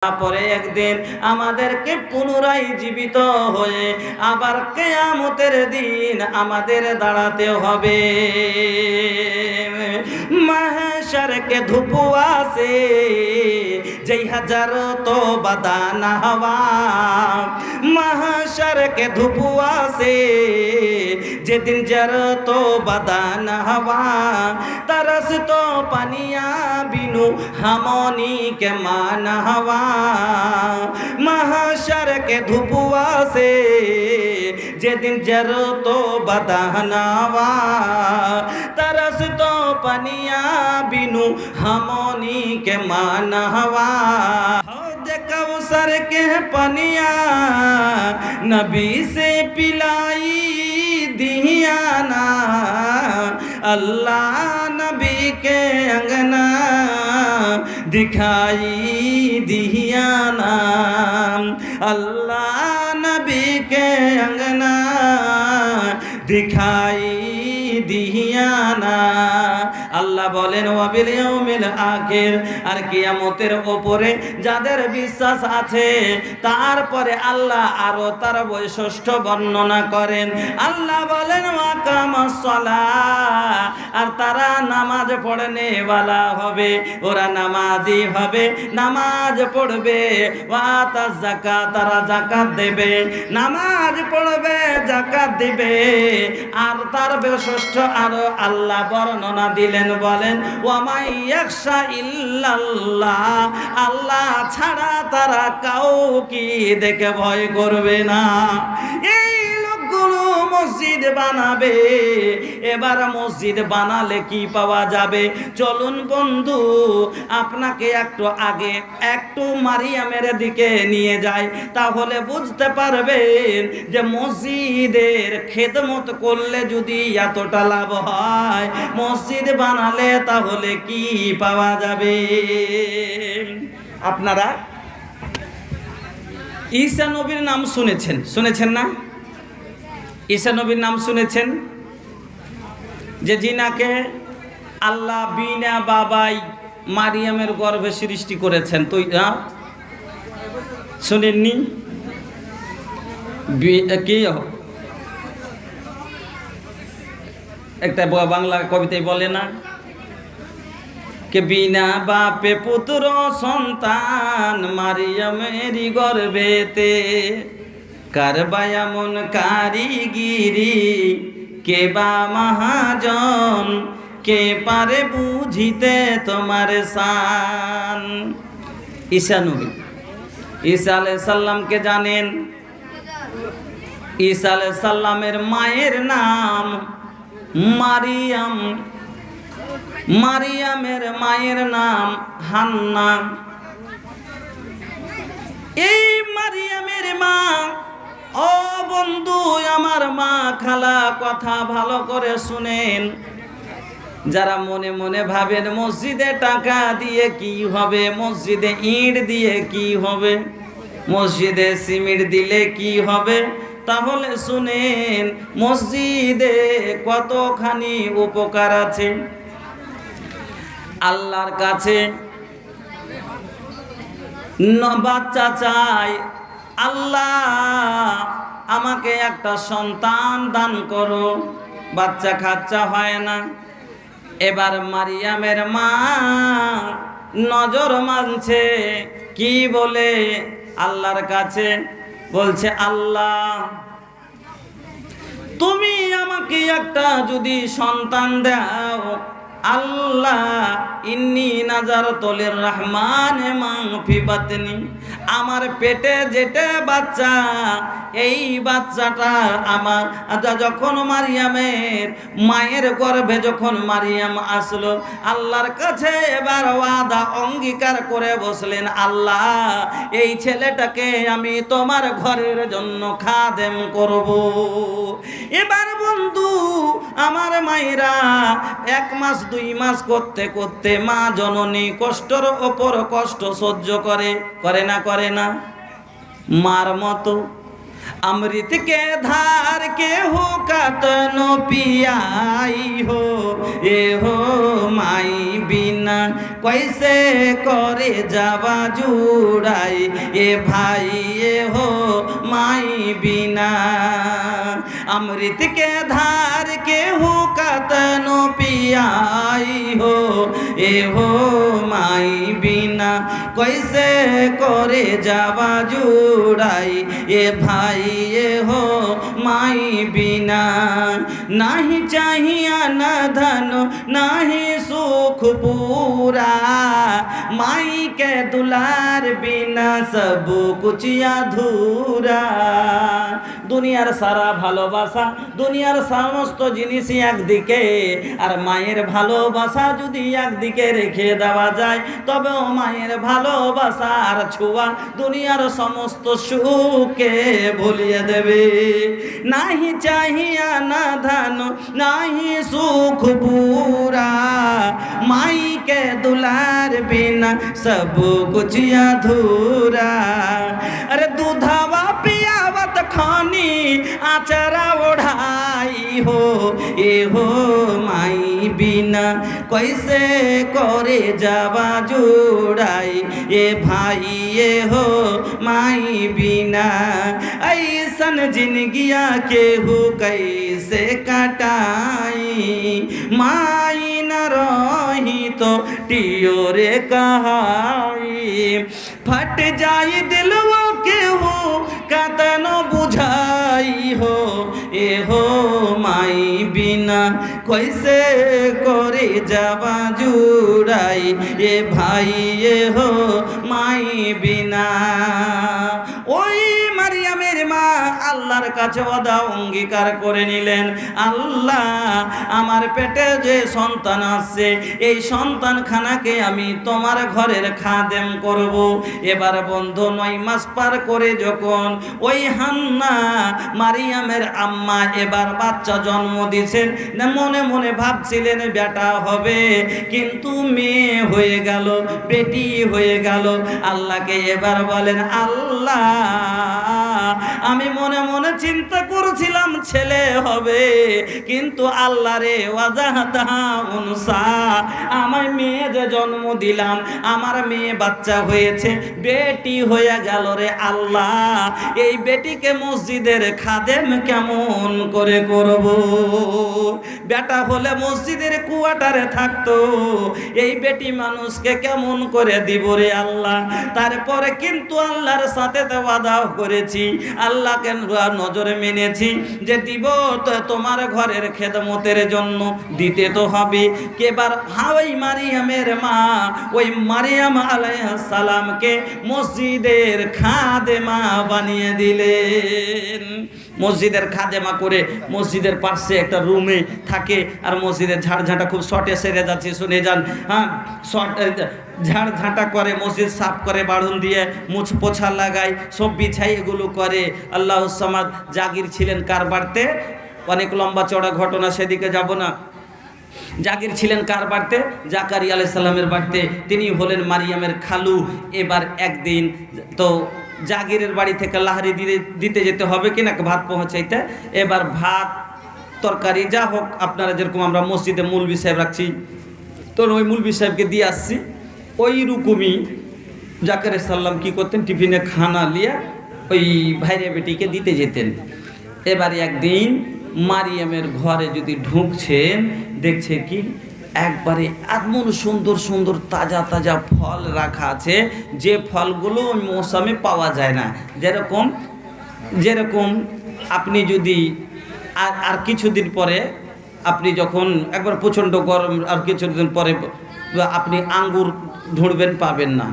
পরে একদিন আমাদেরকে পুনরায় জীবিত হয়ে আবার কিয়ামতের দিন আমাদের দাঁড়াতে হবে। মাহশরকে ধুপুয়া সে যেই হাজার তো বাদানা হওয়া, মাহশরকে ধুপুয়া সে যেদিন জর তো বাদানা হওয়া, तरस तो पनिया बिनु हमनी के मान हवा। महशर के धुपुआ से जे दिन जर तो बदहनावा, तरस तो पनिया बिनु हमनी के मान हवा। कौसर के पनिया नबी से पिलाई दियाना, अल्लाह नबी के अंगना दिखाई दियाना, अल्लाह नबी के अंगना दिखाई दियाना। আল্লাহ বলেন ওয়াবিল ইয়াউমিল আখির, আর কিয়ামতের উপরে যাদের বিশ্বাস আছে তারপরে আল্লাহ আরো তার বৈশিষ্ট্য বর্ণনা করেন। আল্লাহ বলেন ওয়াকামাস সালাহ, আর তারা নামাজ পড়নেওয়ালা হবে, ওরা নামাজি হবে, নামাজ পড়বে। ওয়াতাজ যাকাত, তারা যাকাত দেবে, নামাজ পড়বে, যাকাত দিবে। আর তার বৈশিষ্ট্য আরো আল্লাহ বর্ণনা দিলেন, বলেন ওয়ামাই ইয়াখশা ইল্লাল্লাহ, আল্লাহ ছাড়া তারা কাউকে দেখে ভয় করবে না। এই লোকগুলো মসজিদ বানাবে। এবার মসজিদ বানালে কি পাওয়া যাবে? চলুন বন্ধু, আপনাকে একটু আগে একটু মারিয়ামের দিকে নিয়ে যাই, তাহলে বুঝতে পারবেন যে মসজিদের খেদমত করলে যদি এতটা লাভ হয়, মসজিদ বানালে তাহলে কি পাওয়া যাবে? আপনারা ঈসা নবীর নাম শুনেছেন, শুনেছেন না? ঈসা নবীর নাম শুনেছেন, যে জিনাকে আল্লাহ বিনা বাবাই মারিয়ামের গর্ভে সৃষ্টি করেছেন। তুই শুনেননি? কি একটা বাংলা কবিতায় বলে না, কে বিনা বাপে পুত্র সন্তান মারিয়ামেরই গর্ভেতে, কারবা এমন কারিগিরি, কে বা মহাজন, কে পারে বুঝিতে তোমার শান। ঈসা নবী, ঈসা আলাইহিস সালামকে জানেন? ঈসা আলাইহিস সালামের মায়ের নাম মারিয়াম, মারিয়ামের মায়ের নাম হান্না। এই মারিয়ামের মা, ও বন্ধু আমার মা খালা, কথা ভালো করে শুনেন। যারা মনে মনে ভাবেন মসজিদে টাকা দিয়ে কি হবে, মসজিদে ইট দিয়ে কি হবে, মসজিদে সিমেন্ট দিলে কি হবে, তাহলে শুনেন মসজিদে কতখানি উপকার আছে। আল্লাহর কাছে বাচ্চা চাই, আল্লাহ আমাকে একটা সন্তান দান করো, বাচ্চা কাচ্চা হয় না। এবার মারিয়ামের মা নজর মানছে, কি বলে আল্লাহর কাছে বলছে, আল্লাহ তুমি আমাকে একটা যদি সন্তান দাও, আল্লাহ ইন্নি নাজারতু লিররহমানি মা ফি বাতনি, আমার পেটে যেটা বাচ্চা, এই বাচ্চাটা আমার যখন মারিয়ামের মায়ের গর্ভে যখন মারিয়াম আসলো, আল্লাহর কাছে এবার ওয়াদা অঙ্গীকার করে বসলেন, আল্লাহ এই ছেলেটাকে আমি তোমার ঘরের জন্য খাদেম করব। এবার বন্ধু আমার মায়েরা 1 মাস 2 মাস করতে করতে মা জননী কষ্টের ওপর কষ্ট সহ্য করে, করে না? করে না? মার মতো अमृत के धार के हो कतनो पियाई हो, ये हो माई बिना कैसे करे जावा जुड़ाई, ये भाई ये हो माई बिना। अमृत के धार के हो कतनो पियाई हो, ये हो माई बिना कैसे करे जावा जुड़ाई, ये भाई ये हो माई बिना। नाही चाहिए न धन नाही सुख पूरा, माई के दुलार बिना सब कुछ अधूरा। দুনিয়ার সারা ভালোবাসা, দুনিয়ার সমস্ত জিনিসই একদিকে, আর মায়ের ভালোবাসা যদি একদিকে রেখে দেওয়া যায় তবেও মায়ের ভালোবাসার ছোঁয়া দুনিয়ার সমস্ত সুখকে ভুলিয়ে দেবে। নাহি চাহিয়া না ধন নাহি সুখ पूरा, माई के दुलार बिना सब कुछ अधूरा। अरे दूधवा पियावत खानी आचरा ओढ़ाई हो, ये हो माई बिना कैसे करे जावा जुड़ाई, ये भाई ये हो माई बिना। ऐसन जिंदगिया के हो कैसे कटाई, माई न रही तो टियोरे कहाई। फट जाई दिलवा के हो कतनो बुझाई हो, ये हो माई बिना कैसे करे जावा जुड़ाई, ये भाई ये हो माई बिना। ওই মারিয়ামের মা আল্লাহর কাছে ওয়াদা অঙ্গীকার করে নিলেন, আল্লাহ আমার পেটে যে সন্তান আছে এই সন্তানখানাকে আমি তোমার ঘরের খাদেম করব। এবার বন্ধু 9 মাস পার করে যখন ওই হান্না মারিয়ামের আম্মা এবার বাচ্চা জন্ম দিয়েছেন, মনে মনে ভাবছিলেন বেটা হবে, কিন্তু মেয়ে হয়ে গেল, বেটি হয়ে গেল। আল্লাহকে এবার বলেন, আল্লাহ আমি মনে মনে চিন্তা করছিলাম ছেলে হবে, কিন্তু আল্লাহ রে ওয়াজাহাতা উনসা, আমার মেয়ে যে জন্ম দিলাম আমার মেয়ে বাচ্চা হয়েছে, বেটি হয়ে গেল রে আল্লাহ, এই বেটিকে মসজিদের খাদেম কেমন করে করব? বেটা হলে মসজিদের কুয়াটারে থাকতো, এই বেটি মানুষকে কেমন করে দিব রে আল্লাহ? তারপরে কিন্তু আল্লাহর সাথে ওয়াদা করেছি, আল্লাহকে নজরে মেনেছি যে দিব তো তোমার ঘরের খেদমতের জন্য দিতে তো হবে। কেবার ওই মারিয়ামের মা ওই মারিয়াম আলাইহিস সালামকে মসজিদের খাদেমা বানিয়ে দিলেন। মসজিদের খাদেমা করে মসজিদের পাশে একটা রুমে থাকে, আর মসজিদের ঝাড়ঝাঁটা খুব শর্টে সেরে যাচ্ছে শুনে যান। হ্যাঁ, শর্ট ঝাড় ঝাঁটা করে, মসজিদ সাফ করে, বাড়ুন দিয়ে মুছ পোছা লাগায়, সব বিছাই এগুলো করে। আল্লাহ সামাদ জাগির ছিলেন কার বাড়িতে? অনেক লম্বা চড়া ঘটনা, সেদিকে যাব না। জাগির ছিলেন কার বাড়িতে? জাকারিয়া আলাইহিস সালামের বাড়িতে। তিনি হলেন মারিয়ামের খালু। এবার একদিন তো জাগিরের বাড়ি থেকে লাহারি দিতে যেতে হবে কিনা ভাত পৌঁছাইতে। এবার ভাত তরকারি যা হোক, আপনারা যেরকম আমরা মসজিদে মৌলবি সাহেব রাখছি, তো ওই মৌলবি সাহেবকে দিয়ে আসছি। ওই রকমই জাকারিয়া সাল্লাম কি করতেন, টিফিনে খানা নিয়ে ওই ভাইরে বেটিকে দিতে যেতেন। এবার একদিন মারিয়ামের ঘরে যদি ঢুকছেন, দেখছে কি একবারে এমন সুন্দর সুন্দর তাজা তাজা ফল রাখা আছে, যে ফলগুলো ওই মৌসুমে পাওয়া যায় না। যেরকম আপনি যদি আর কিছুদিন পরে আপনি যখন একবার প্রচণ্ড গরম, আর কিছুদিন পরে আপনি আঙ্গুর ঢুঁড়বেন, পাবেন না।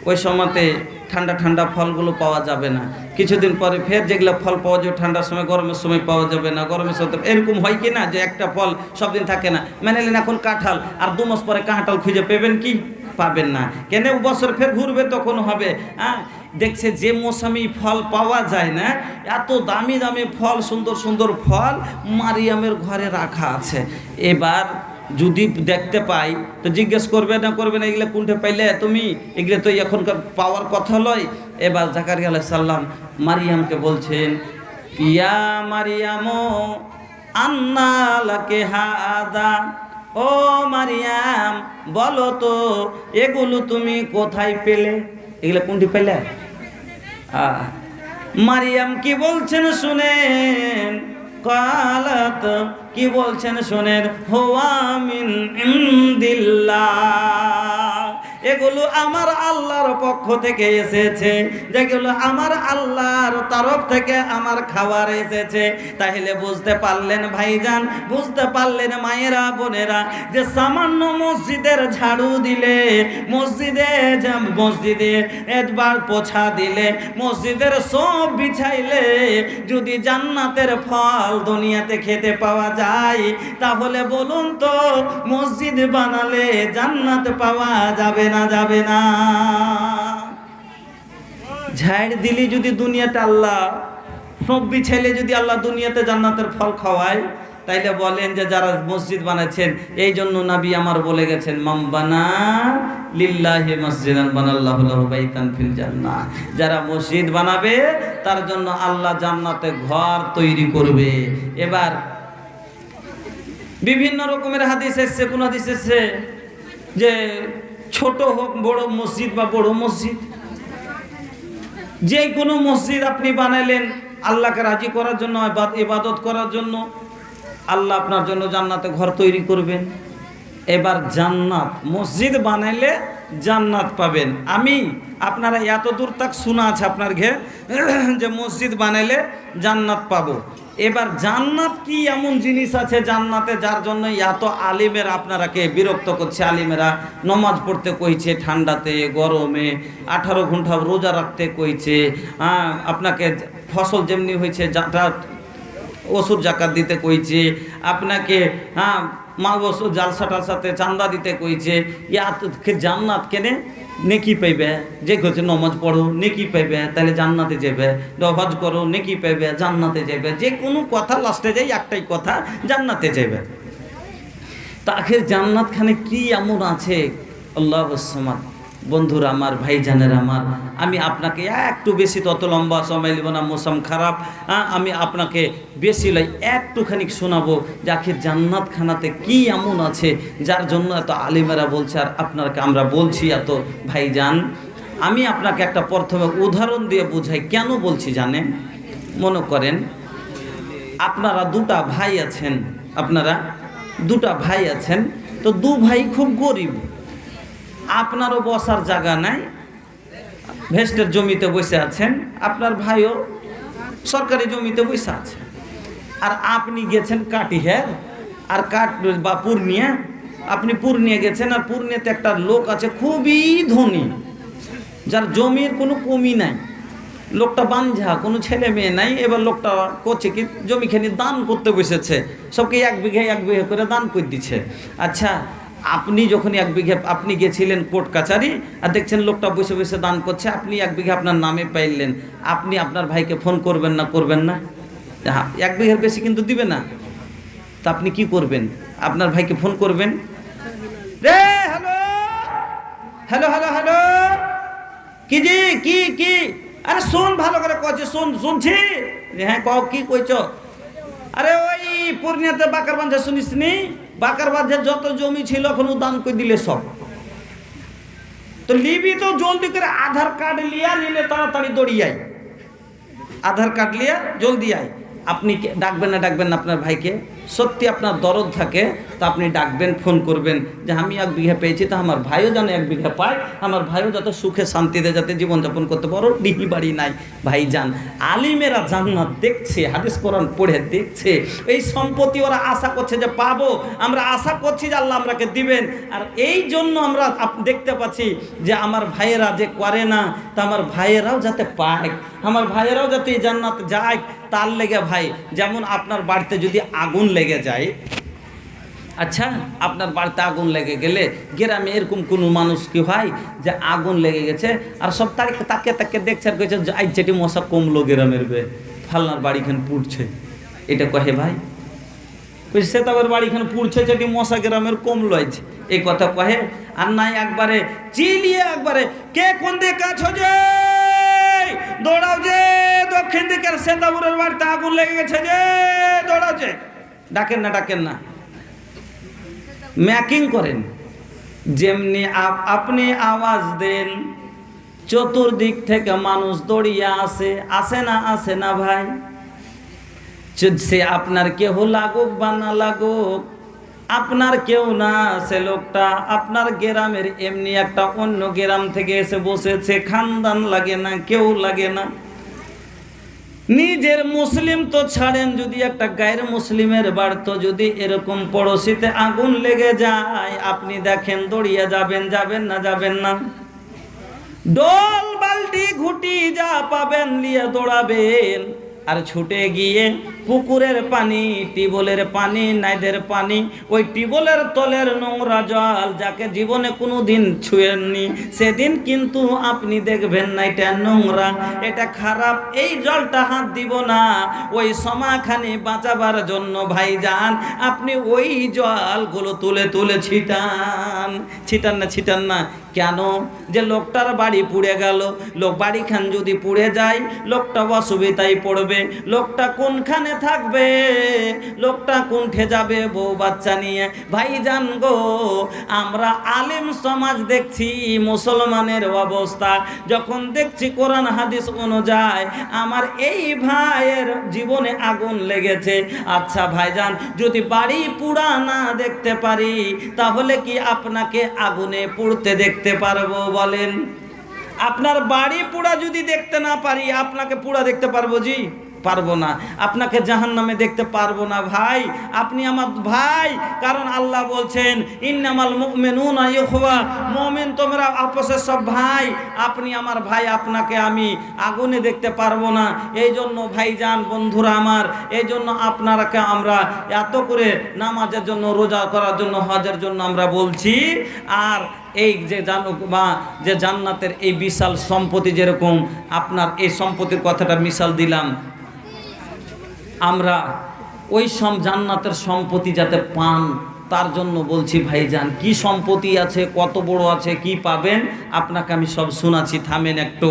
ওই সময়তে ঠান্ডা ঠান্ডা ফলগুলো পাওয়া যাবে না। কিছুদিন পরে ফের যেগুলো ফল পাওয়া যাবে ঠান্ডার সময়, গরমের সময় পাওয়া যাবে না। গরমের সময় এরকম হয় কি না যে একটা ফল সব দিন থাকে না। মেনে নিন এখন কাঁঠাল, আর 2 মাস পরে কাঁঠাল খুঁজে পেবেন কি? পাবেন না। কেন? বছর ফের ঘুরবে তখন হবে। হ্যাঁ, দেখছে যে মৌসুমি ফল পাওয়া যায় না, এত দামি দামি ফল, সুন্দর সুন্দর ফল মারিয়ামের ঘরে রাখা আছে। এবার যদি দেখতে পাই তো জিজ্ঞেস করবে না করবে না এগুলো কোনটা পাইলে তুমি, এগুলো তো এখনকার পাওয়ার কথা লয়। এবার জাকারিয়া আলাইহিস সালাম মারিয়ামকে বলছেন, ইয়া মারিয়াম আন্না লাকি হাদা, ও মারিয়াম বলো তো এগুলো তুমি কোথায় পেলে, এগুলো কোনটি পেলে? মারিয়াম কি বলছেন শুনেন, কালাত কি বলছেন শুনেন, হুয়া মিন ইনদিল্লাহ, এগুলো আমার আল্লাহর পক্ষ থেকে এসেছে, যেগুলো আমার আল্লাহর তরফ থেকে আমার খাবার এসেছে। তাহলে বুঝতে পারলেন ভাইজান, বুঝতে পারলেন মায়েরা বোনেরা, যে সামান্য মসজিদের ঝাড়ু দিলে, মসজিদে একবার পোছা দিলে, মসজিদের সব বিছাইলে যদি জান্নাতের ফল দুনিয়াতে খেতে পাওয়া যায়, তাহলে বলুন তো মসজিদ বানালে জান্নাত পাওয়া যাবে না? যাবে না। ঝাড় দিলে যদি দুনিয়াতে আল্লাহ সব বিছাইলে যদি আল্লাহ দুনিয়াতে জান্নাতের ফল খাওয়ায়, তাইলে বলেন যে যারা মসজিদ বানাচ্ছেন, এই জন্য নবী আমার বলে গেছেন, মান বানা লিল্লাহি মসজিদান বানাল্লাহু লাহু বাইতান ফিল জান্নাহ, যারা মসজিদ বানাবে তার জন্য আল্লাহ জান্নাতে ঘর তৈরি করবে। এবার বিভিন্ন রকমের হাদিস এসেছে, কোন হাদিস এসেছে যে ছোট হোক বড় মসজিদ বা বড় মসজিদ, যে কোনো মসজিদ আপনি বানাইলেন আল্লাহকে রাজি করার জন্য, ইবাদত করার জন্য, আল্লাহ আপনার জন্য জান্নাতে ঘর তৈরি করবেন। এবার জান্নাত, মসজিদ বানাইলে জান্নাত পাবেন। আমি আপনারা এত দূর তাক শোনা আছে আপনার ঘে যে মসজিদ বানাইলে জান্নাত পাবো। এবার জান্নাত কি এমন জিনিস আছে জান্নাতে, যার জন্য এত আলিমেরা আপনারাকে বিরক্ত করছে? আলিমেরা নমাজ পড়তে কইছে ঠান্ডাতে গরমে, 18 ঘন্টা রোজা রাখতে কইছে, আপনাকে ফসল যেমনি হয়েছে ওষুধ জাকাত দিতে কইছে, আপনাকে মা ওষুধ জালসা টালসাতে চান্দা দিতে কইছে। জান্নাত কেনে নেকি পাইবে, যে হচ্ছে নমাজ পড়ো নেকি পাইবে, তাহলে জান্নাতে যাবে, হজ করো নেকি পাইবে, জান্নাতে যাবে। যে কোনো কথা লাস্টে যাই একটাই কথা, জান্নাতে যাবে। তা আখের জান্নাত খানে কি এমন আছে? আল্লাহুস সামাদ। বন্ধুরা আমার, ভাইজানের আমার, আমি আপনাকে একটু বেশি, তত লম্বা সময় নেব না, মৌসুম খারাপ, আমি আপনাকে বেশি লাই একটুখানি শোনাবো যে আখের জান্নাত খানাতে কি এমন আছে যার জন্য এত আলিমেরা বলছে আর আপনাকে আমরা বলছি এত। ভাইজান আমি আপনাকে একটা প্রথমে উদাহরণ দিয়ে বোঝাই, কেন বলছি জানেন? মনে করেন আপনারা দুটা ভাই আছেন, তো দু ভাই খুব গরিব, আপনারও বসার জায়গা নাই, ভেস্টের জমিতে বসে আছেন, আপনার ভাইও সরকারি জমিতে বসে আছে, আর আপনি গেছেন কাটিহার আর বা পূর্ণিয়া, আপনি পূর্ণিয়া গেছেন, আর পূর্ণিয়াতে একটা লোক আছে খুবই ধনী, যার জমির কোনো কমি নাই, লোকটা বাঞ্ঝা, কোনো ছেলে মেয়ে নাই। এবার লোকটা করছে কি, জমিখানি দান করতে বসেছে, সবকে 1 বিঘা 1 বিঘা করে দান করে দিচ্ছে। আচ্ছা, আপনি যখন 1 বিঘা, আপনি গেছিলেন কোর্ট কাছারি আর দেখছেন লোকটা বসে বসে দান করছে, আপনি 1 বিঘা আপনার নামে পাইলেন, আপনি আপনার ভাইকে ফোন করবেন না? করবেন না? 1 বিঘার বেশি কিন্তু দিবে না। তা আপনি কি করবেন? আপনার ভাইকে ফোন করবেন, রে হ্যালো হ্যালো হ্যালো হ্যালো, কি জি কি, আরে শোন, ভালো করে কচ্ছে, শুনছি, হ্যাঁ কও, কি কইছ? আরে ওই পূর্ণিয়াতে বাকার বাঁধা শুনিস নি? বাকার বাঁধে যত জমি ছিল এখন দান করে দিলে সব। তো লিবি তো জলদি করে আধার কার্ড নিলে তাড়াতাড়ি দৌড়িয়ে, আধার কার্ড লিয়া জলদি আয়। আপনি ডাকবেন না আপনার ভাইকে? সত্যি আপনার দরদ থাকে তা আপনি ডাকবেন, ফোন করবেন যে আমি 1 বিঘা পেয়েছি, তা আমার ভাইও যেন 1 বিঘা পায়, আমার ভাইও যাতে সুখে শান্তিতে যাতে জীবনযাপন করতে পারো, ডিহি বাড়ি নাই। ভাইজান আলিমেরা জান্নাত দেখছে, হাদিস কোরআন পড়ে দেখছে, এই সম্পত্তি ওরা আশা করছে যে পাবো, আমরা আশা করছি যে আল্লাহ আমরাকে দিবেন। আর এই জন্য আমরা দেখতে পাচ্ছি যে আমার ভাইয়েরা যে করে না, তা আমার ভাইয়েরাও যাতে পায়, আমার ভাইয়েরাও যাতে এই জান্নাতে যায়, তার লেগে ভাই, যেমন আপনার বাড়িতে যদি আগুন লেগে যায়, আচ্ছা আপনার বাড়িতে আগুন লেগে গেলে গ্রামে এরকম কোনো মানুষ কি হয় যে আগুন লেগে গেছে আর সব তাকে দেখছে আর কইছে আই যেটি মশা কমলো গ্রামের, ফালনার বাড়িখান পুড়ছে, এটা কহে ভাই? সেতাবের বাড়ি এখানে পুড়ছে যেটি মশা গ্রামের কম লয়েছে এই কথা কহে আর নাই একবারে চিলিয়ে একবারে কে কোন দিকে কাজ হচ্ছে দৌড়াও যে দক্ষিণ দিকের সেতাপুরের বাড়িতে আগুন লেগে গেছে যে দৌড়াও যে ডাকেন না ম্যাকিং করেন যেমনি আপনি আওয়াজ দেন চতুর্দিক থেকে মানুষ দৌড়িয়ে আসে না ভাই সে আপনার কেহ লাগুক বা না লাগুক আপনার কেউ না সে লোকটা আপনার গ্রামের এমনি একটা অন্য গ্রাম থেকে এসে বসেছে খানদান লাগে না কেউ লাগে না নিজের মুসলিম তো ছাড়েন যদি একটা গায়ের মুসলিমের বাড়িতে যদি এরকম পড়োশিতে আগুন লেগে যায় আপনি দেখেন দৌড়িয়ে যাবেন না ডোল বালতি ঘুটি যা পাবেন নিয়ে দৌড়াবেন আর ছুটে গিয়ে পুকুরের পানি টিউবওয়েলের পানি নাইদের পানি ওই টিউবওয়েলের তলের নোংরা জল যাকে জীবনে কোনো দিন ছুঁয়েননি সেদিন কিন্তু আপনি দেখবেন না এটা নোংরা এটা খারাপ এই জলটা হাত দিব না ওই সমাখানি বাঁচাবার জন্য ভাইজান আপনি ওই জলগুলো তুলে ছিটান না কেন যে লোকটার বাড়ি পুড়ে গেল লোক বাড়িখান যদি পুড়ে যায় লোকটা অসুবিধায় পড়বে লোকটা কোনখানে থাকবে লোকটা কোনঠে যাবে বউ বাচ্চা নিয়ে ভাইজান গো আমরা আলেম সমাজ দেখছি মুসলমানের অবস্থা যখন দেখছি কোরআন হাদিস অনুযায়ী আমার এই ভাইয়ের জীবনে আগুন লেগেছে আচ্ছা ভাইজান যদি বাড়ি পুড়া না দেখতে পারি তাহলে কি আপনাকে আগুনে পুড়তে দেখতে পারবো বলেন আপনার বাড়ি পুড়া যদি দেখতে না পারি আপনাকে পুড়া দেখতে পারবো জি পারবো না আপনাকে জাহান্নামে দেখতে পারবো না ভাই আপনি আমার ভাই কারণ আল্লাহ বলছেন ইন্নামাল মুমিনুনা ইখওয়া মুমিন তোমরা আপসের সব ভাই আপনি আমার ভাই আপনাকে আমি আগুনে দেখতে পারবো না এই জন্য ভাইজান বন্ধুরা আমার এই জন্য আপনারাকে আমরা এত করে নামাজের জন্য রোজা করার জন্য হজের জন্য আমরা বলছি আর এই যে জানুক বা যে জান্নাতের এই বিশাল সম্পত্তি যেরকম আপনার এই সম্পত্তির কথাটা মিশাল দিলাম আমরা ওই জান্নাতের সম্পত্তি যাতে পান তার জন্য বলছি ভাইজান কি সম্পত্তি আছে কত বড় আছে কি পাবেন আপনাকে আমি সব শোনাচ্ছি থামেন একটু